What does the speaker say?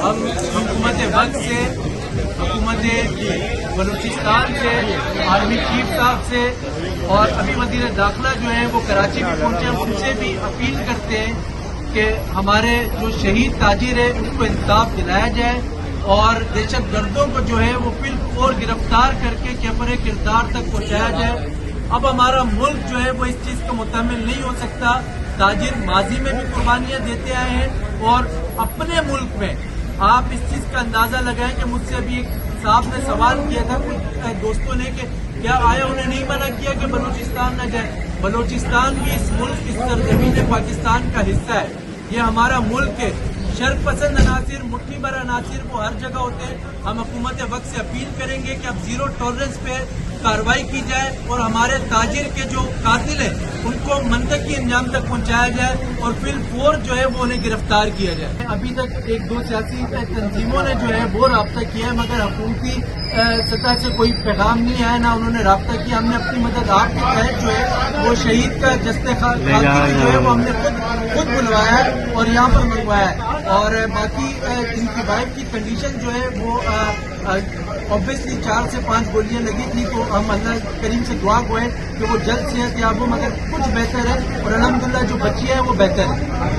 ہم حکومت وقت سے، حکومت بلوچستان سے، آرمی چیف صاحب سے اور ابھی وزیر داخلہ جو ہیں وہ کراچی بھی پہنچے ہیں، ان سے بھی اپیل کرتے ہیں کہ ہمارے جو شہید تاجر ہے ان کو انصاف دلایا جائے اور دہشت گردوں کو جو ہے وہ بالفور گرفتار کر کے کیفر کردار تک پہنچایا جائے۔ اب ہمارا ملک جو ہے وہ اس چیز کا متحمل نہیں ہو سکتا۔ تاجر ماضی میں بھی قربانیاں دیتے آئے ہیں اور اپنے ملک میں آپ اس چیز کا اندازہ لگائیں کہ مجھ سے ابھی ایک صاحب نے سوال کیا تھا کچھ دوستوں نے کہ کیا آیا انہیں نہیں منع کیا کہ بلوچستان نہ جائے؟ بلوچستان بھی اس ملک کی سرزمین پاکستان کا حصہ ہے، یہ ہمارا ملک ہے۔ شرق پسند عناصر، مٹھی بھر عناصر وہ ہر جگہ ہوتے ہیں۔ ہم حکومت وقت سے اپیل کریں گے کہ اب زیرو ٹالرنس پہ کارروائی کی جائے اور ہمارے تاجر کے جو قاتل ہیں ان کو منطقی انجام تک پہنچایا جائے اور بالفور جو ہے وہ انہیں گرفتار کیا جائے۔ ابھی تک ایک دو سیاسی تنظیموں نے جو ہے وہ رابطہ کیا ہے مگر حکومتی سطح سے کوئی پیغام نہیں آیا، نہ انہوں نے رابطہ کیا۔ ہم نے اپنی مدد آپ کے تحت جو ہے وہ شہید کا جستے خاکی جو ہے وہ ہم نے خود بلوایا ہے اور یہاں پر منگوایا ہے، اور باقی ان کی وائف کی کنڈیشن جو ہے وہ obviously 4 سے 5 گولیاں لگی تھی، تو ہم اللہ کریم سے دعا گوئے کہ وہ جلد صحت یاب ہو، مگر کچھ بہتر ہے اور الحمدللہ جو بچی ہے وہ بہتر ہے۔